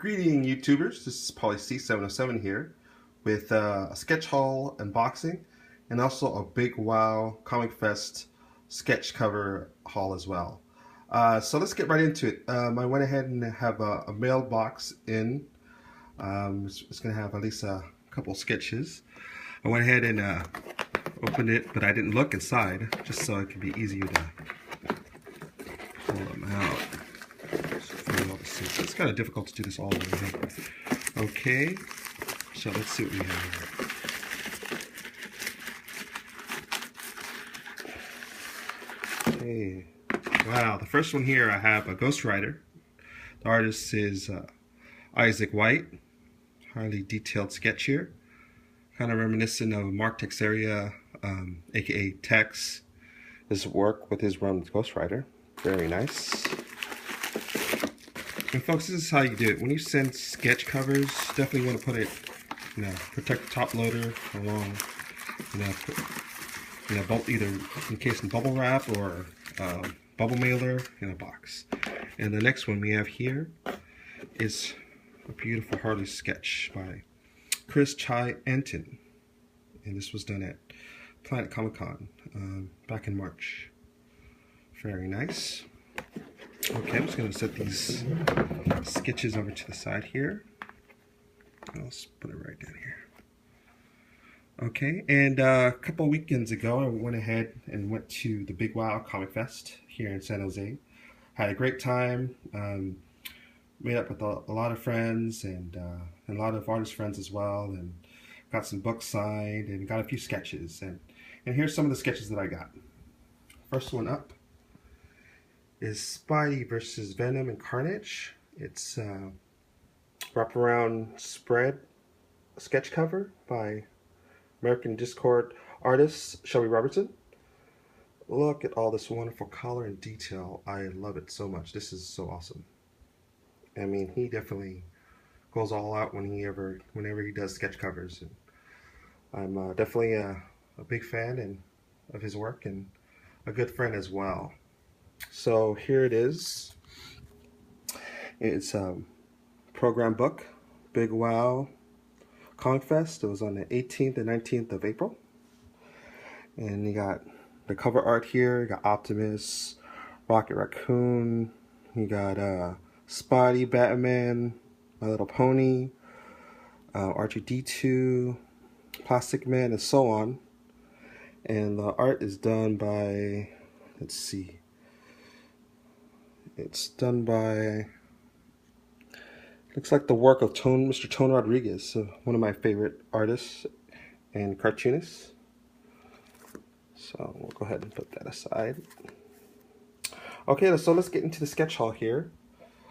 Greeting YouTubers, this is PolyC707 here with a sketch haul unboxing and also a Big WOW Comicfest sketch cover haul as well. So let's get right into it. I went ahead and have a mailbox in. It's going to have at least a couple sketches. I went ahead and opened it, but I didn't look inside just so it could be easier to pull them out. It's kind of difficult to do this all the way. Okay, so let's see what we have here. Okay, wow, the first one here I have a Ghost Rider. The artist is Isaac White. Highly detailed sketch here. Kind of reminiscent of Mark Texeria, aka Tex. His work with his run with Ghost Rider. Very nice. And folks, this is how you do it. When you send sketch covers, definitely want to put it, protect the top loader along, either encased in bubble wrap or bubble mailer in a box. And the next one we have here is a beautiful Harley sketch by Chris Chai Anton. And this was done at Planet Comic Con back in March. Very nice. Okay, I'm just going to set these sketches over to the side here. I'll just put it right down here. Okay, and a couple of weekends ago, I went ahead and went to the Big WOW Comicfest here in San Jose. Had a great time. Made up with a lot of friends and a lot of artist friends as well, and got some books signed and got a few sketches. And here's some of the sketches that I got. First one up is Spidey versus Venom and Carnage. It's a wraparound spread sketch cover by American Discord artist Shelby Robertson. Look at all this wonderful color and detail. I love it so much. This is so awesome. I mean, he definitely goes all out whenever he does sketch covers. And I'm definitely a big fan of his work and a good friend as well. So here it is. It's a program book, Big WOW Comicfest. It was on the 18th and 19th of April. And you got the cover art here. You got Optimus, Rocket Raccoon. You got Spidey, Batman, My Little Pony, R2-D2, Plastic Man, and so on. And the art is done by, let's see. It's done by, looks like the work of Mr. Tone Rodriguez, one of my favorite artists and cartoonists. So we'll go ahead and put that aside. Okay, so let's get into the sketch haul here.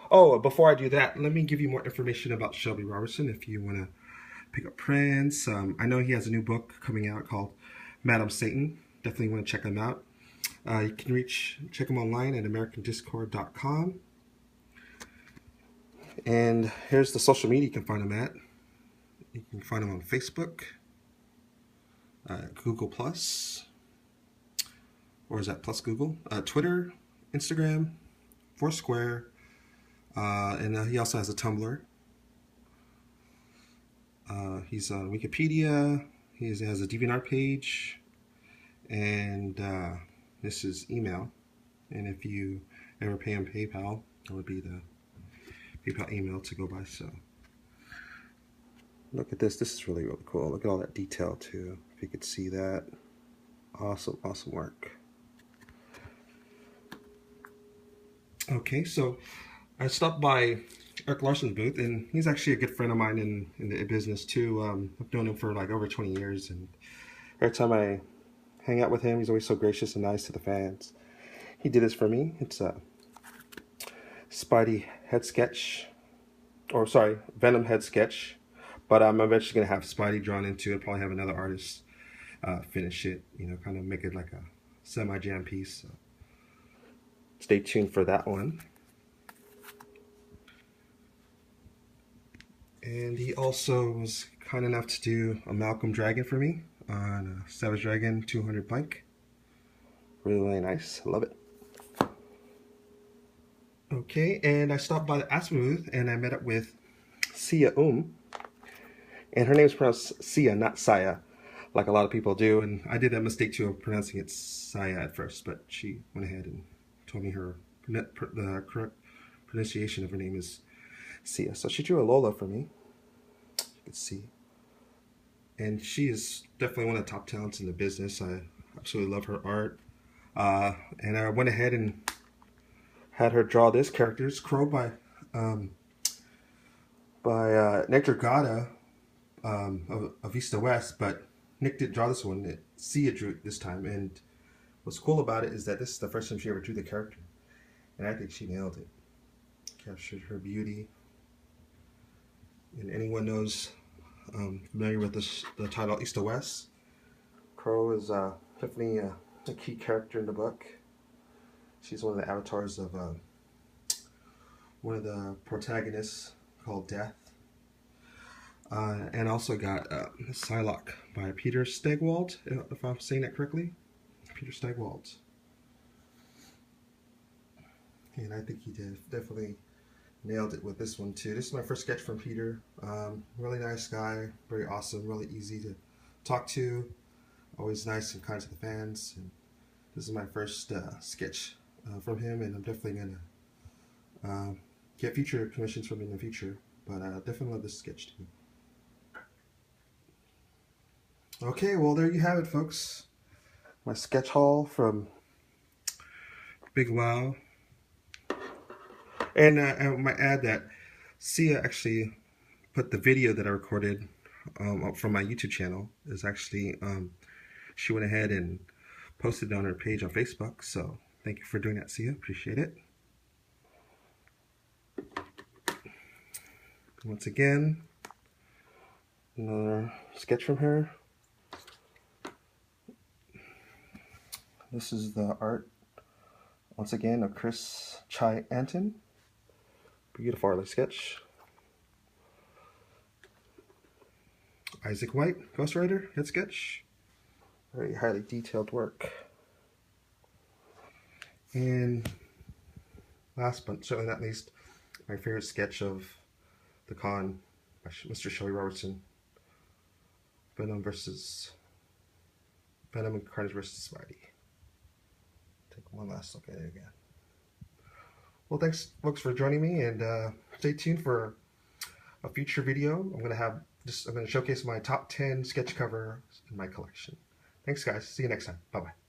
Oh, before I do that, let me give you more information about Shelby Robertson if you want to pick up prints. I know he has a new book coming out called Madam Satan. Definitely want to check him out. You can check him online at americandiscord.com. And here's the social media you can find him at. You can find him on Facebook, Google+, or is that plus Google? Twitter, Instagram, Foursquare, and he also has a Tumblr. He's on Wikipedia. He has a DeviantArt page, and this is email. And if you ever pay him PayPal, that would be the PayPal email to go by. So look at this. This is really, really cool. Look at all that detail too. If you could see that. Awesome, awesome work. Okay, so I stopped by Eric Larson's booth, and he's actually a good friend of mine in the business too. I've known him for like over 20 years, and every time I hang out with him, he's always so gracious and nice to the fans. He did this for me. It's a Spidey head sketch, or sorry, Venom head sketch, but I'm eventually going to have Spidey drawn into it, probably have another artist finish it, kind of make it like a semi-jam piece. So stay tuned for that one. And he also was kind enough to do a Malcolm Dragon for me on a Savage Dragon 200 blank. Really, really nice. I love it. Okay, and I stopped by the Aspen booth and I met up with Sia and her name is pronounced Sia, not Saya, like a lot of people do. And I did that mistake too of pronouncing it Saya at first, but she went ahead and told me the correct pronunciation of her name is Sia. So she drew a Lola for me. You can see. And she is definitely one of the top talents in the business. I absolutely love her art. And I went ahead and had her draw this character. It's Crow by Nectar Gata of East to West, but Nick didn't draw this one. Sia drew it this time. And what's cool about it is that this is the first time she ever drew the character. And I think she nailed it. Captured her beauty. And anyone knows, familiar with the title East to West, Crow is definitely a key character in the book. She's one of the avatars of one of the protagonists called Death. And also got Psylocke by Peter Stegwald, if I'm saying that correctly. Peter Stegwald. And I think he definitely nailed it with this one too. This is my first sketch from Peter. Really nice guy, very awesome, really easy to talk to. Always nice and kind to the fans. And this is my first sketch from him, and I'm definitely gonna get future commissions from him in the future. But I definitely love this sketch too. Okay, well there you have it, folks. My sketch haul from Big Wow. And I might add that Sia actually put the video that I recorded up from my YouTube channel. Is actually she went ahead and posted it on her page on Facebook. So thank you for doing that, Sia. Appreciate it. Once again, another sketch from her. This is the art, once again, of Chris Chai Anton. Beautiful artist sketch. Isaac White, ghostwriter, head sketch. Very highly detailed work. And last but certainly not least, my favorite sketch of the con by Mr. Shelley Robertson. Venom and Carnage versus Spidey. Take one last look at it again. Well, thanks folks for joining me, and stay tuned for a future video. I'm gonna showcase my top 10 sketch covers in my collection. Thanks guys, see you next time. Bye bye.